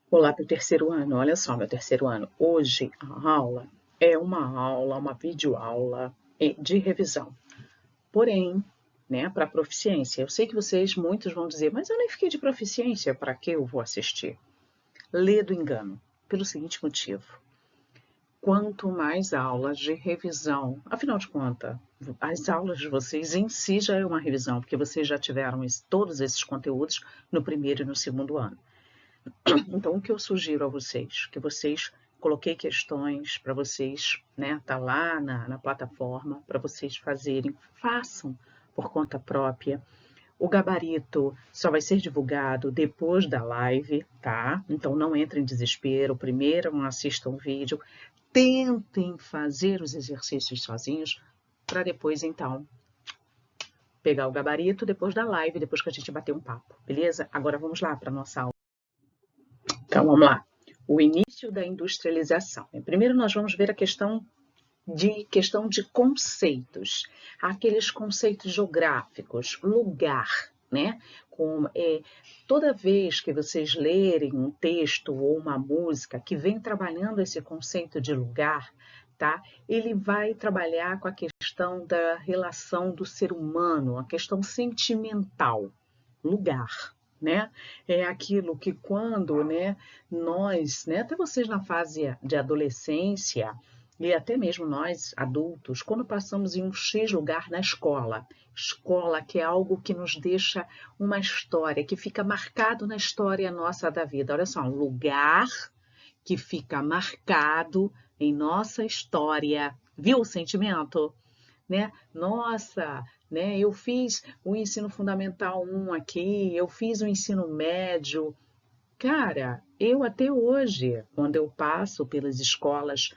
Olá para o terceiro ano. Olha só, meu terceiro ano. Hoje a aula é uma videoaula de revisão. Porém, né, para proficiência. Eu sei que vocês, muitos vão dizer, mas eu nem fiquei de proficiência, para que eu vou assistir? Lê do engano, pelo seguinte motivo. Quanto mais aulas de revisão, afinal de contas, as aulas de vocês em si já é uma revisão, porque vocês já tiveram todos esses conteúdos no primeiro e no segundo ano. Então, o que eu sugiro a vocês? Que vocês coloquei questões para vocês, né? Tá lá na plataforma para vocês fazerem. Façam por conta própria. O gabarito só vai ser divulgado depois da live, tá? Então não entrem em desespero. Primeiro não assistam o vídeo. Tentem fazer os exercícios sozinhos para depois, então, pegar o gabarito depois da live, depois que a gente bater um papo, beleza? Agora vamos lá para nossa aula. Então, vamos lá. O início da industrialização. Primeiro, nós vamos ver a questão de conceitos, aqueles conceitos geográficos, lugar, né? Toda vez que vocês lerem um texto ou uma música que vem trabalhando esse conceito de lugar, tá? Ele vai trabalhar com a questão da relação do ser humano, a questão sentimental, lugar, né? É aquilo que quando, né, nós, né, até vocês na fase de adolescência e até mesmo nós adultos, quando passamos em um X lugar na escola, escola que é algo que nos deixa uma história, que fica marcado na história nossa da vida. Olha só, um lugar que fica marcado em nossa história. Viu o sentimento? Né? Nossa, né? Eu fiz o ensino fundamental 1 aqui, eu fiz o ensino médio. Cara, eu até hoje, quando eu passo pelas escolas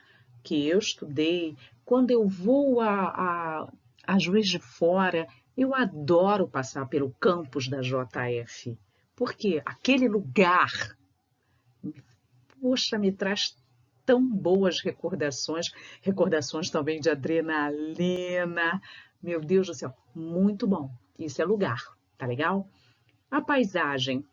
que eu estudei, quando eu vou a Juiz de Fora, eu adoro passar pelo campus da JF, porque aquele lugar, poxa, me traz tão boas recordações, recordações também de adrenalina. Meu Deus do céu, muito bom. Isso é lugar, tá legal? A paisagem.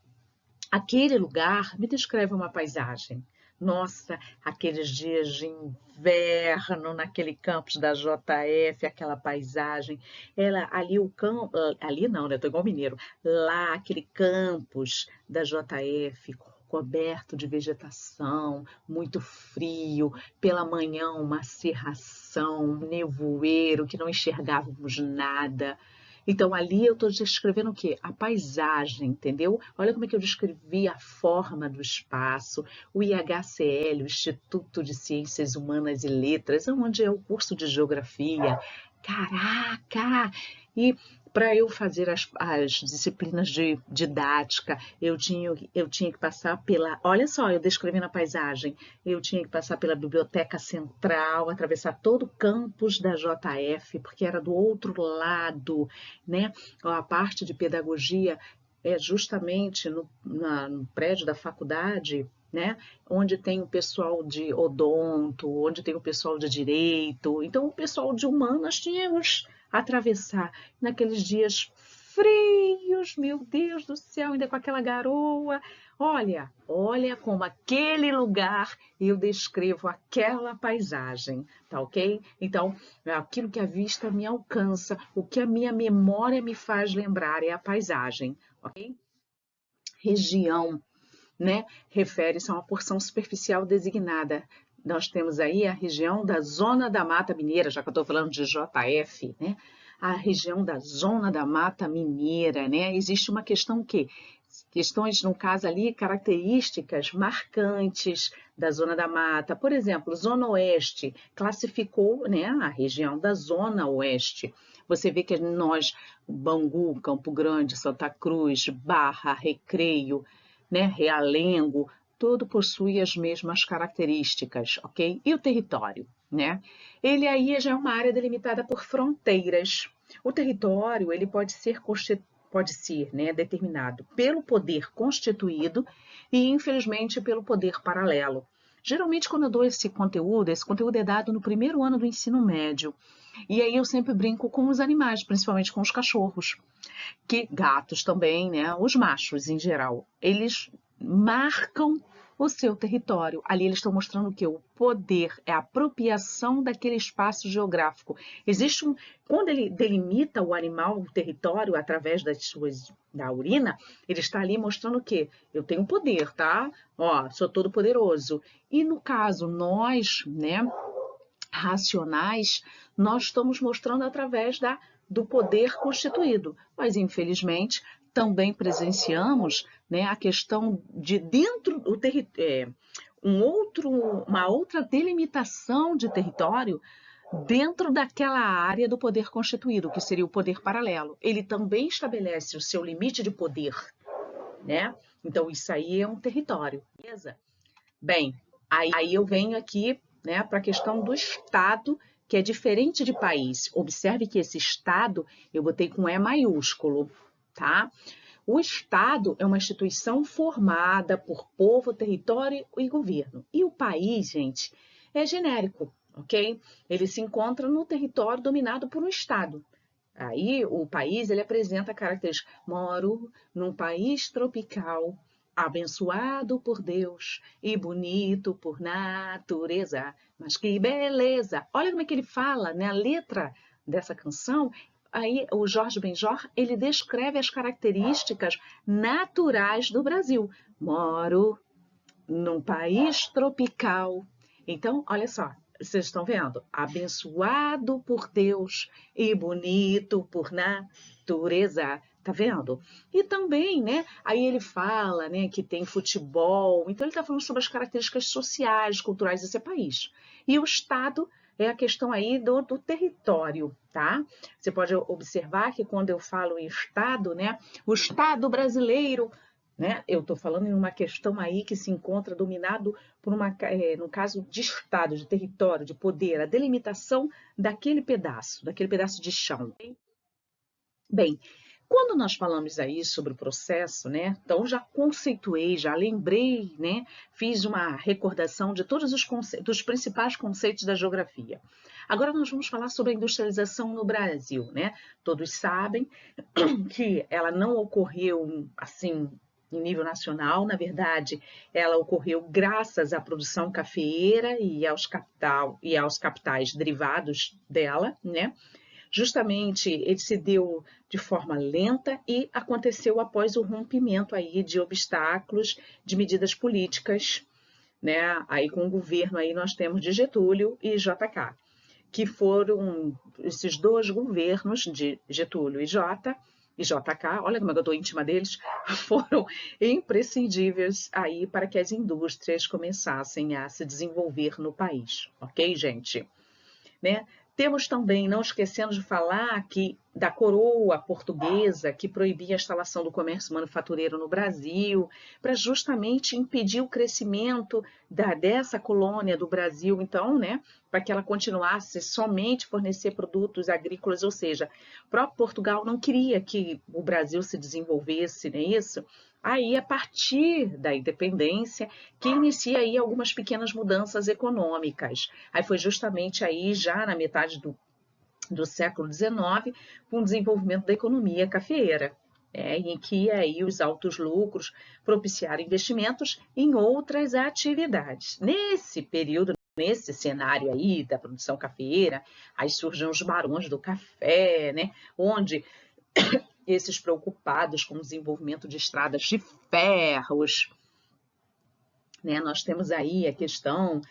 Aquele lugar, me descreve uma paisagem. Nossa, aqueles dias de inverno naquele campus da JF, aquela paisagem. Ela ali o campo, ali não, né? Tô igual mineiro. Lá aquele campus da JF coberto de vegetação, muito frio, pela manhã uma cerração, um nevoeiro que não enxergávamos nada. Então, ali eu estou descrevendo o quê? A paisagem, entendeu? Olha como é que eu descrevi a forma do espaço, o IHCL, o Instituto de Ciências Humanas e Letras, onde é o curso de Geografia. Caraca! E para eu fazer as disciplinas de didática, eu tinha que passar pela. Olha só, eu descrevendo a paisagem. Eu tinha que passar pela Biblioteca Central, atravessar todo o campus da JF, porque era do outro lado, né? A parte de pedagogia é justamente no prédio da faculdade, né? Onde tem o pessoal de odonto, onde tem o pessoal de direito. Então, o pessoal de humanas tínhamos atravessar naqueles dias frios, meu Deus do céu, ainda com aquela garoa. Olha, olha como aquele lugar eu descrevo aquela paisagem, tá ok? Então, aquilo que a vista me alcança, o que a minha memória me faz lembrar é a paisagem, ok? Região, né? Refere-se a uma porção superficial designada. Nós temos aí a região da Zona da Mata Mineira, já que eu estou falando de JF, né? A região da Zona da Mata Mineira, né? Existe uma questão que questões, no caso ali, características marcantes da Zona da Mata. Por exemplo, Zona Oeste classificou, né, a região da Zona Oeste. Você vê que nós, Bangu, Campo Grande, Santa Cruz, Barra, Recreio, né, Realengo, tudo possui as mesmas características, ok? E o território, né? Ele aí já é uma área delimitada por fronteiras. O território, ele pode ser, né, determinado pelo poder constituído e, infelizmente, pelo poder paralelo. Geralmente, quando eu dou esse conteúdo é dado no primeiro ano do ensino médio. E aí eu sempre brinco com os animais, principalmente com os cachorros, que gatos também, né? Os machos em geral, eles marcam o seu território. Ali eles estão mostrando o que? O poder, é a apropriação daquele espaço geográfico. Existe quando ele delimita o animal, o território, através da urina, ele está ali mostrando o quê? Eu tenho poder, tá? Ó, sou todo poderoso. E no caso, nós, né, racionais, nós estamos mostrando através do poder constituído. Mas, infelizmente, também presenciamos, né, a questão de dentro do território, uma outra delimitação de território dentro daquela área do poder constituído, que seria o poder paralelo. Ele também estabelece o seu limite de poder, né? Então, isso aí é um território, beleza? Bem, aí eu venho aqui, né, para a questão do Estado, que é diferente de país. Observe que esse Estado eu botei com E maiúsculo, tá? O Estado é uma instituição formada por povo, território e governo. E o país, gente, é genérico, ok? Ele se encontra no território dominado por um Estado. Aí o país ele apresenta características. Moro num país tropical, abençoado por Deus e bonito por natureza. Mas que beleza! Olha como é que ele fala, né? A letra dessa canção. Aí o Jorge Benjor, ele descreve as características naturais do Brasil. Moro num país tropical. Então, olha só, vocês estão vendo? Abençoado por Deus e bonito por natureza. Tá vendo? E também, né? Aí ele fala, né, que tem futebol. Então ele está falando sobre as características sociais, culturais desse país. E o Estado é a questão aí do território, tá? Você pode observar que quando eu falo em Estado, né, o Estado brasileiro, né, eu estou falando em uma questão aí que se encontra dominado por no caso de Estado, de território, de poder, a delimitação daquele pedaço de chão. Bem, quando nós falamos aí sobre o processo, né, então já conceituei, já lembrei, né, fiz uma recordação de todos dos principais conceitos da geografia. Agora nós vamos falar sobre a industrialização no Brasil, né? Todos sabem que ela não ocorreu assim em nível nacional, na verdade, ela ocorreu graças à produção cafeeira e aos capitais derivados dela, né? Justamente ele se deu de forma lenta e aconteceu após o rompimento aí de obstáculos de medidas políticas, né? Aí com o governo aí nós temos de Getúlio e JK, que foram esses dois governos de Getúlio e JK, olha como eu estou íntima deles, foram imprescindíveis aí para que as indústrias começassem a se desenvolver no país, ok, gente? Né? Temos também, não esquecendo de falar que da coroa portuguesa que proibia a instalação do comércio manufatureiro no Brasil, para justamente impedir o crescimento dessa colônia do Brasil, então, né, para que ela continuasse somente fornecer produtos agrícolas, ou seja, o próprio Portugal não queria que o Brasil se desenvolvesse, não é isso? Aí, a partir da independência, que inicia aí algumas pequenas mudanças econômicas. Aí foi justamente aí, já na metade do século XIX, com o desenvolvimento da economia cafeeira, em que aí os altos lucros propiciaram investimentos em outras atividades. Nesse período, nesse cenário aí da produção cafeeira, aí surgem os barões do café, né, onde esses preocupados com o desenvolvimento de estradas de ferros, né? Nós temos aí a questão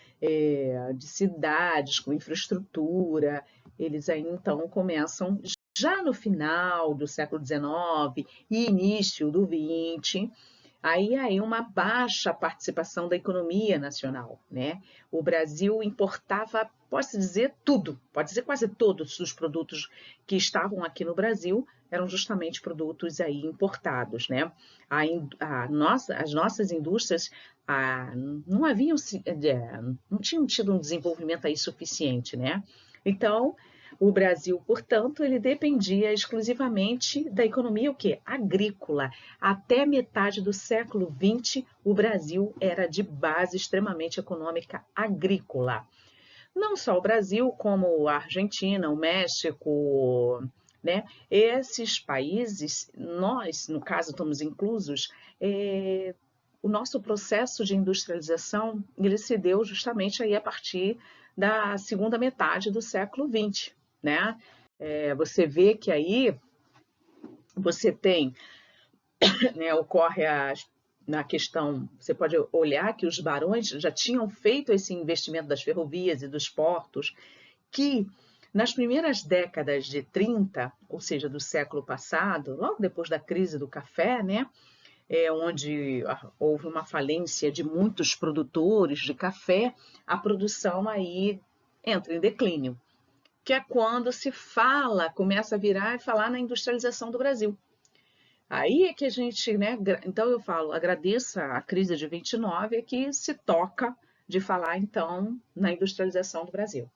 de cidades com infraestrutura, eles aí então começam já no final do século XIX e início do XX, aí uma baixa participação da economia nacional, né? O Brasil importava, pode-se dizer, tudo, pode dizer quase todos os produtos que estavam aqui no Brasil eram justamente produtos aí importados, né? As nossas indústrias não tinham tido um desenvolvimento aí suficiente, né? Então, o Brasil, portanto, ele dependia exclusivamente da economia o quê? Agrícola. Até metade do século XX, o Brasil era de base extremamente econômica agrícola. Não só o Brasil, como a Argentina, o México, né? Esses países, nós, no caso, estamos inclusos, o nosso processo de industrialização, ele se deu justamente aí a partir da segunda metade do século XX, né? Você vê que aí você tem, né, ocorre na questão, você pode olhar que os barões já tinham feito esse investimento das ferrovias e dos portos, que nas primeiras décadas de 30, ou seja, do século passado, logo depois da crise do café, né, onde houve uma falência de muitos produtores de café, a produção aí entra em declínio, que é quando se fala, começa a virar e falar na industrialização do Brasil. Aí é que a gente, né? Então eu falo, agradeço a crise de 29, é que se toca de falar então na industrialização do Brasil.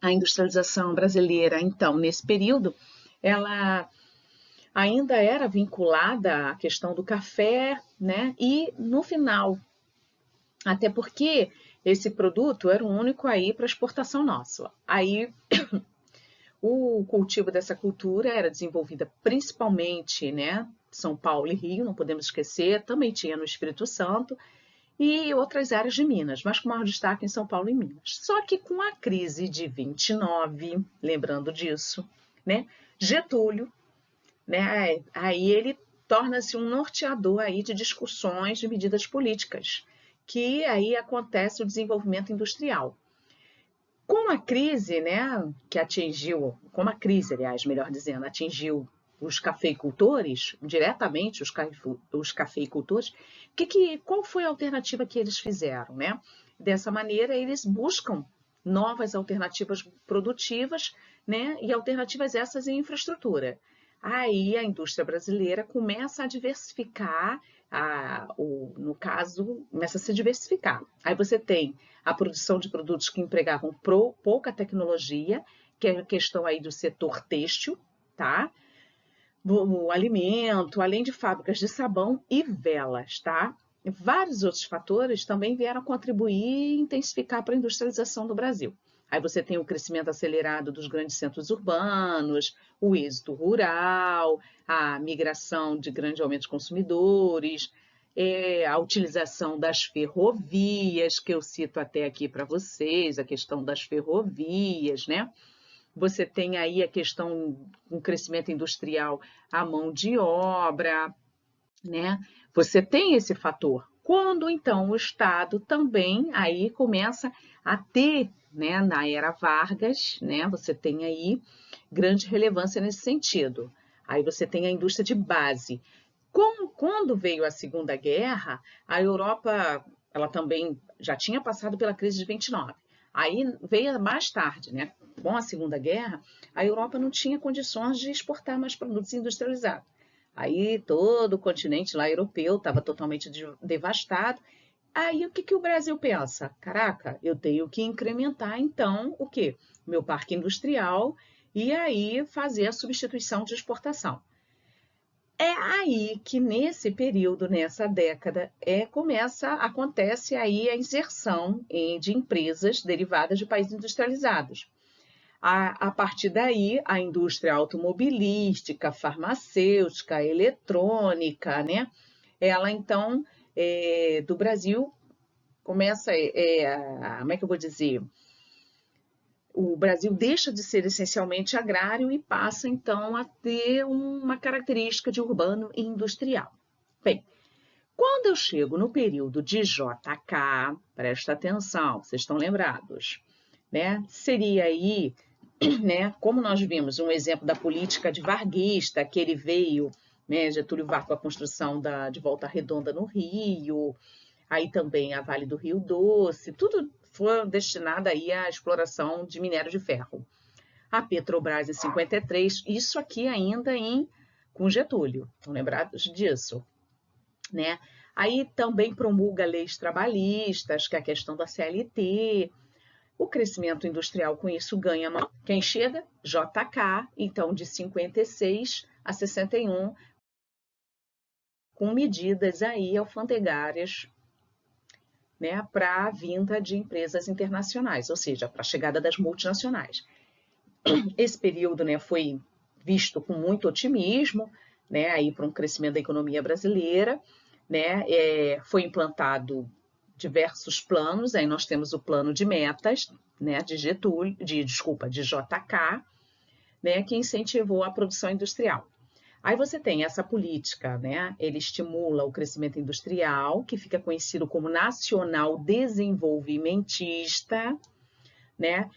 A industrialização brasileira, então, nesse período, ela ainda era vinculada à questão do café, né? E no final, até porque esse produto era o único aí para exportação nossa. Aí o cultivo dessa cultura era desenvolvida principalmente, né, São Paulo e Rio, não podemos esquecer, também tinha no Espírito Santo e outras áreas de Minas, mas com maior destaque em São Paulo e Minas. Só que com a crise de 29, lembrando disso, né, Getúlio, né, aí ele torna-se um norteador aí de discussões de medidas políticas, que aí acontece o desenvolvimento industrial. Com a crise, né, que atingiu, como a crise, aliás, melhor dizendo, atingiu os cafeicultores, diretamente os cafeicultores, qual foi a alternativa que eles fizeram, né? Dessa maneira, eles buscam novas alternativas produtivas, né, e alternativas essas em infraestrutura. Aí a indústria brasileira começa a diversificar, no caso, começa a se diversificar. Aí você tem a produção de produtos que empregavam pouca tecnologia, que é a questão aí do setor têxtil, tá? O alimento, além de fábricas de sabão e velas, tá? Vários outros fatores também vieram contribuir e intensificar para a industrialização do Brasil. Aí você tem o crescimento acelerado dos grandes centros urbanos, o êxito rural, a migração de grande aumento de consumidores, a utilização das ferrovias, que eu cito até aqui para vocês, a questão das ferrovias, né? Você tem aí a questão do crescimento industrial, a mão de obra, né? Você tem esse fator. Quando então o Estado também aí começa a ter, né, na era Vargas, né, você tem aí grande relevância nesse sentido. Aí você tem a indústria de base. Quando veio a Segunda Guerra, a Europa, ela também já tinha passado pela crise de 29. Aí veio mais tarde, né? Com a Segunda Guerra, a Europa não tinha condições de exportar mais produtos industrializados. Aí todo o continente lá europeu estava totalmente devastado. Aí o que o Brasil pensa? Caraca, eu tenho que incrementar então o quê? Meu parque industrial e aí fazer a substituição de exportação. É aí que nesse período, nessa década, acontece aí a inserção de empresas derivadas de países industrializados. A partir daí, a indústria automobilística, farmacêutica, eletrônica, né? Ela, então, do Brasil, começa, como é que eu vou dizer? O Brasil deixa de ser essencialmente agrário e passa, então, a ter uma característica de urbano e industrial. Bem, quando eu chego no período de JK, presta atenção, vocês estão lembrados, né? Seria aí, né, como nós vimos, um exemplo da política de varguista, que ele veio, né, Getúlio Vargas com a construção de Volta Redonda no Rio, aí também a Vale do Rio Doce, tudo foi destinado aí à exploração de minério de ferro. A Petrobras em 53, isso aqui ainda com Getúlio, estão lembrados disso, né? Aí também promulga leis trabalhistas, que é a questão da CLT. O crescimento industrial com isso ganha quem chega? JK, então de 56 a 61, com medidas aí alfandegárias, né, para a vinda de empresas internacionais, ou seja, para a chegada das multinacionais. Esse período, né, foi visto com muito otimismo, né, aí para um crescimento da economia brasileira, né, foi implantado diversos planos, aí nós temos o plano de metas, né, de JK, né, que incentivou a produção industrial. Aí você tem essa política, né? Ele estimula o crescimento industrial, que fica conhecido como nacional desenvolvimentista, né?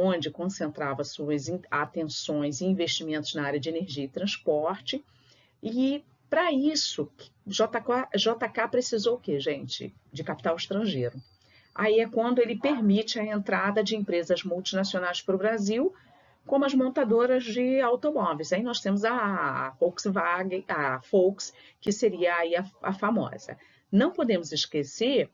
Onde concentrava suas atenções e investimentos na área de energia e transporte. E para isso, JK precisou o quê, gente? De capital estrangeiro. Aí é quando ele permite a entrada de empresas multinacionais para o Brasil, como as montadoras de automóveis. Aí nós temos a Volkswagen, a Volks, que seria aí a famosa. Não podemos esquecer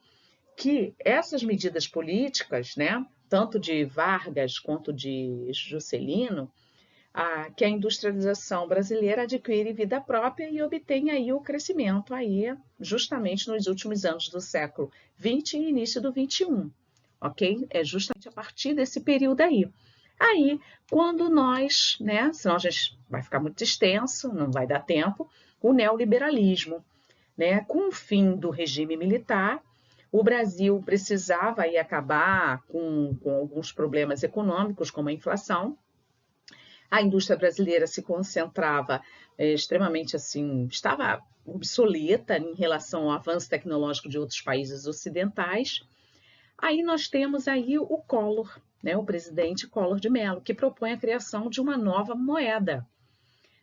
que essas medidas políticas, né, tanto de Vargas quanto de Juscelino, que a industrialização brasileira adquire vida própria e obtém aí o crescimento aí justamente nos últimos anos do século XX e início do XXI, ok? É justamente a partir desse período aí. Aí, quando nós, né, senão a gente vai ficar muito extenso, não vai dar tempo, o neoliberalismo, né, com o fim do regime militar, o Brasil precisava aí acabar com alguns problemas econômicos, como a inflação. A indústria brasileira se concentrava extremamente assim, estava obsoleta em relação ao avanço tecnológico de outros países ocidentais. Aí nós temos aí o Collor, né, o presidente Collor de Mello, que propõe a criação de uma nova moeda,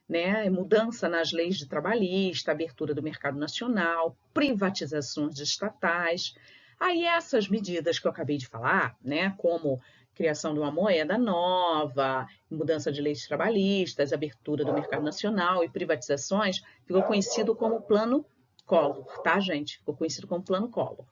né, mudança nas leis de trabalhista, abertura do mercado nacional, privatizações de estatais. Aí essas medidas que eu acabei de falar, né, como criação de uma moeda nova, mudança de leis trabalhistas, abertura do mercado nacional e privatizações, ficou conhecido como Plano Collor, tá, gente? Ficou conhecido como Plano Collor.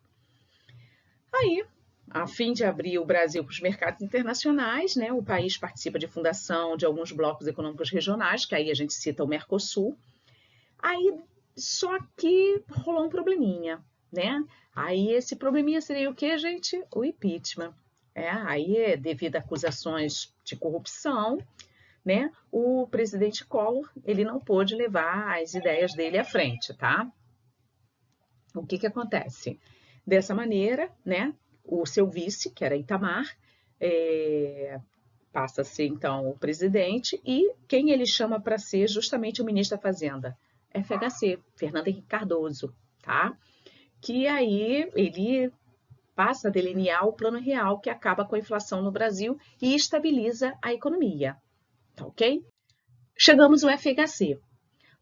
Aí, a fim de abrir o Brasil para os mercados internacionais, né, o país participa de fundação de alguns blocos econômicos regionais, que aí a gente cita o Mercosul. Aí, só que rolou um probleminha, né? Aí esse probleminha seria o quê, gente? O impeachment. Aí, devido a acusações de corrupção, né, o presidente Collor, ele não pôde levar as ideias dele à frente, tá? O que acontece? Dessa maneira, né, o seu vice, que era Itamar, passa a ser, então, o presidente, e quem ele chama para ser justamente o ministro da Fazenda? FHC, Fernando Henrique Cardoso, tá? Que aí ele passa a delinear o plano real que acaba com a inflação no Brasil e estabiliza a economia, tá ok? Chegamos ao FHC.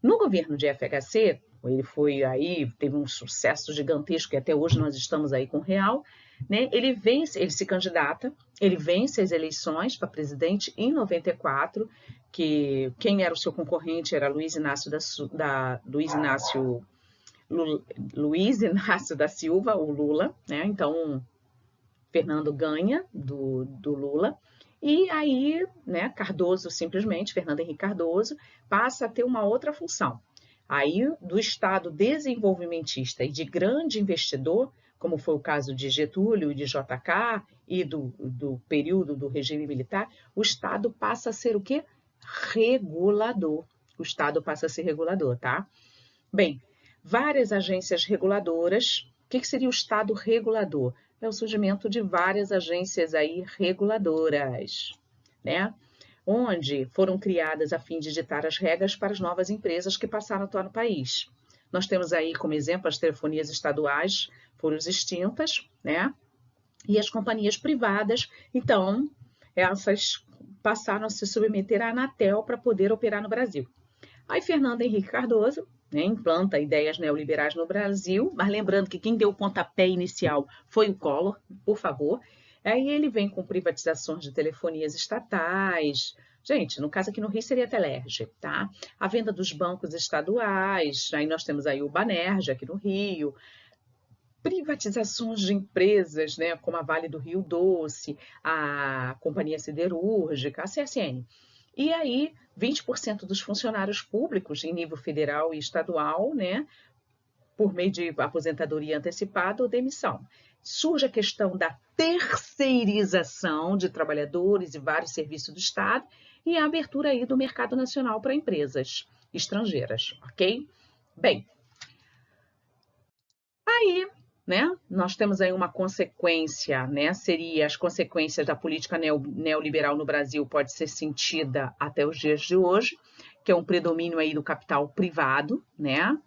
No governo de FHC, ele foi aí, teve um sucesso gigantesco e até hoje nós estamos aí com o real, né? Ele se candidata, ele vence as eleições para presidente em 94, que quem era o seu concorrente era Luiz Inácio da Silva, o Lula, né? Então, Fernando ganha do Lula. E aí, né, Cardoso, simplesmente, Fernando Henrique Cardoso, passa a ter uma outra função. Aí, do Estado desenvolvimentista e de grande investidor, como foi o caso de Getúlio e de JK e do período do regime militar, o Estado passa a ser o quê? Regulador. O Estado passa a ser regulador, tá? Bem, várias agências reguladoras. O que seria o Estado regulador? É o surgimento de várias agências aí reguladoras, né? Onde foram criadas a fim de ditar as regras para as novas empresas que passaram a atuar no país. Nós temos aí como exemplo as telefonias estaduais foram extintas, né? E as companhias privadas, então, essas passaram a se submeter à Anatel para poder operar no Brasil. Aí Fernando Henrique Cardoso, né, implanta ideias neoliberais no Brasil, mas lembrando que quem deu o pontapé inicial foi o Collor, por favor. Aí ele vem com privatizações de telefonias estatais. Gente, no caso aqui no Rio seria a Telerge, tá? A venda dos bancos estaduais, aí nós temos aí o Banerj aqui no Rio. Privatizações de empresas, né, como a Vale do Rio Doce, a Companhia Siderúrgica, a CSN. E aí, 20% dos funcionários públicos em nível federal e estadual, né, por meio de aposentadoria antecipada ou demissão. Surge a questão da terceirização de trabalhadores e vários serviços do Estado e a abertura aí do mercado nacional para empresas. estrangeiras, ok? Bem, aí, né, nós temos aí uma consequência, né, seria as consequências da política neoliberal no Brasil pode ser sentida até os dias de hoje, que é um predomínio aí do capital privado, né?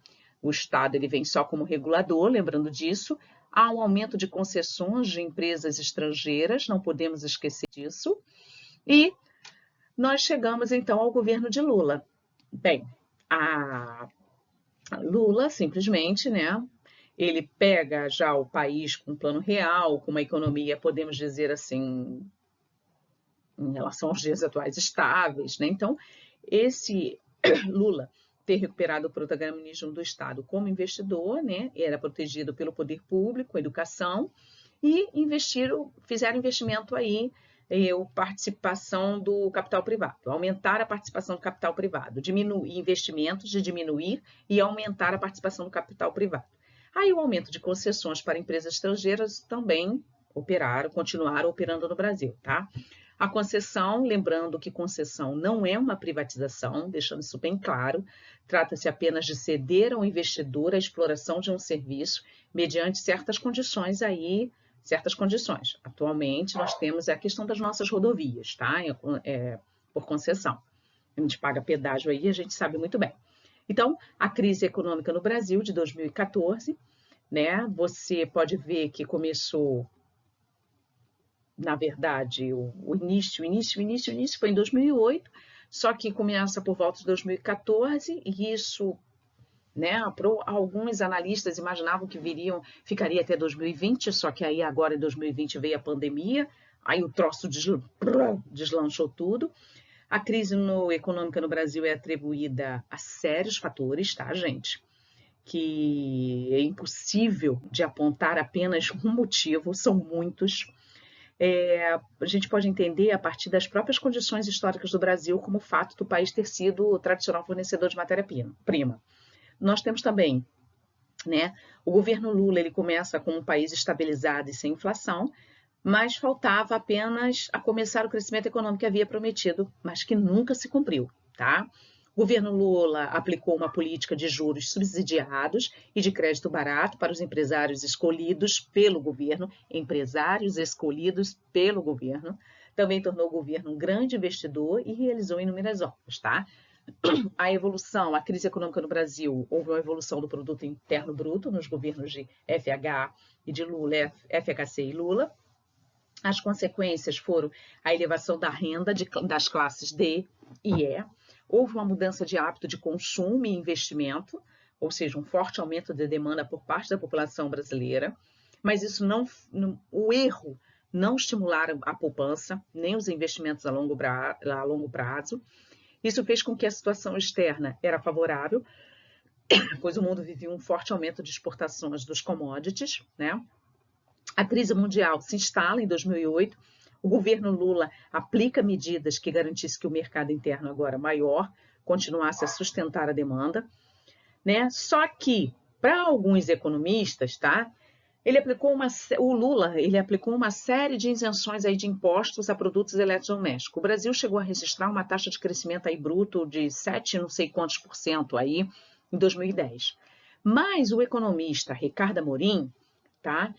O Estado ele vem só como regulador, lembrando disso. Há um aumento de concessões de empresas estrangeiras, não podemos esquecer disso. E nós chegamos então ao governo de Lula. Bem, a Lula simplesmente, né? Ele pega já o país com um plano real, com uma economia, podemos dizer assim, em relação aos dias atuais, estáveis, né? Então, esse Lula ter recuperado o protagonismo do Estado como investidor, né? Era protegido pelo poder público, educação, e fizeram investimento aí, participação do capital privado, aumentar a participação do capital privado, diminuir investimentos, de diminuir e aumentar a participação do capital privado. Aí o aumento de concessões para empresas estrangeiras também continuaram operando no Brasil, tá? A concessão, lembrando que concessão não é uma privatização, deixando isso bem claro, trata-se apenas de ceder ao investidor a exploração de um serviço mediante certas condições aí, certas condições. Atualmente, nós temos a questão das nossas rodovias, tá? Por concessão. A gente paga pedágio aí, a gente sabe muito bem. Então, a crise econômica no Brasil de 2014, né? Você pode ver que começou, na verdade, o início foi em 2008, só que começa por volta de 2014 e isso, né, alguns analistas imaginavam que ficaria até 2020, só que aí agora em 2020 veio a pandemia, aí o troço deslanchou tudo. A crise econômica no Brasil é atribuída a sérios fatores, tá, gente? Que é impossível de apontar apenas um motivo, são muitos. A gente pode entender a partir das próprias condições históricas do Brasil como o fato do país ter sido o tradicional fornecedor de matéria-prima. Nós temos também, né, o governo Lula, ele começa com um país estabilizado e sem inflação, mas faltava apenas a começar o crescimento econômico que havia prometido, mas que nunca se cumpriu, tá? O governo Lula aplicou uma política de juros subsidiados e de crédito barato para os empresários escolhidos pelo governo, também tornou o governo um grande investidor e realizou inúmeras obras, tá? A crise econômica no Brasil, houve uma evolução do produto interno bruto nos governos de FH e de Lula, FHC e Lula. As consequências foram a elevação da renda das classes D e E, houve uma mudança de hábito de consumo e investimento, ou seja, um forte aumento de demanda por parte da população brasileira, mas o erro não estimularam a poupança, nem os investimentos a longo prazo. Isso fez com que a situação externa era favorável, pois o mundo vivia um forte aumento de exportações dos commodities, né? A crise mundial se instala em 2008, o governo Lula aplica medidas que garantissem que o mercado interno agora maior continuasse a sustentar a demanda, né? Só que, para alguns economistas, tá? O Lula aplicou uma série de isenções aí de impostos a produtos eletrodomésticos. O Brasil chegou a registrar uma taxa de crescimento aí bruto de 7, não sei quantos por cento aí em 2010. Mas o economista Ricardo Amorim, tá?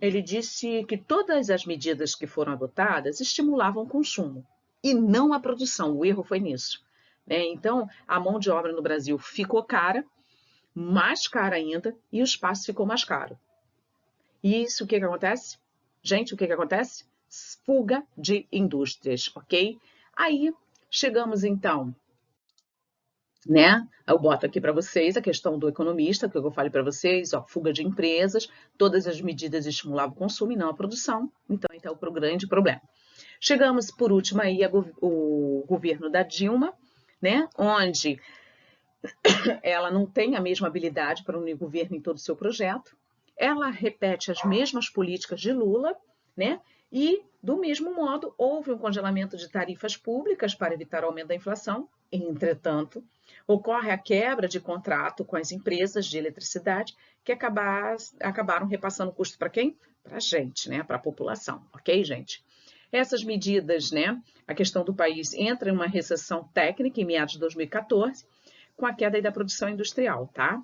Ele disse que todas as medidas que foram adotadas estimulavam o consumo e não a produção. O erro foi nisso, né? Então, a mão de obra no Brasil ficou cara, mais cara ainda, e o espaço ficou mais caro. E isso, o que acontece? Gente, o que acontece? Fuga de indústrias, ok? Aí, chegamos então, né? Eu boto aqui para vocês a questão do economista, que eu falei para vocês, ó, fuga de empresas, todas as medidas estimulavam o consumo e não a produção, então para o grande problema. Chegamos, por último, aí o governo da Dilma, né? Onde ela não tem a mesma habilidade para unir o governo em todo o seu projeto, ela repete as mesmas políticas de Lula, né? E, do mesmo modo, houve um congelamento de tarifas públicas para evitar o aumento da inflação. Entretanto, ocorre a quebra de contrato com as empresas de eletricidade que acabaram repassando o custo para quem? Para a gente, né? Para a população, ok, gente? Essas medidas, né? A questão do país entra em uma recessão técnica em meados de 2014, com a queda aí da produção industrial, tá?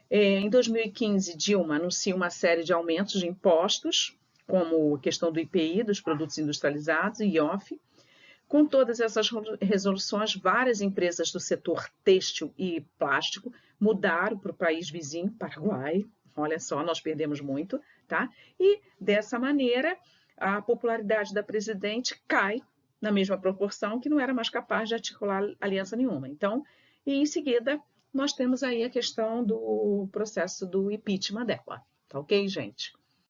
Em 2015, Dilma anuncia uma série de aumentos de impostos, como a questão do IPI, dos produtos industrializados, e IOF. Com todas essas resoluções, várias empresas do setor têxtil e plástico mudaram para o país vizinho, Paraguai. Olha só, nós perdemos muito, tá? E dessa maneira, a popularidade da presidente cai na mesma proporção, que não era mais capaz de articular aliança nenhuma. Então, e em seguida, nós temos aí a questão do processo do impeachment dela. Tá ok, gente?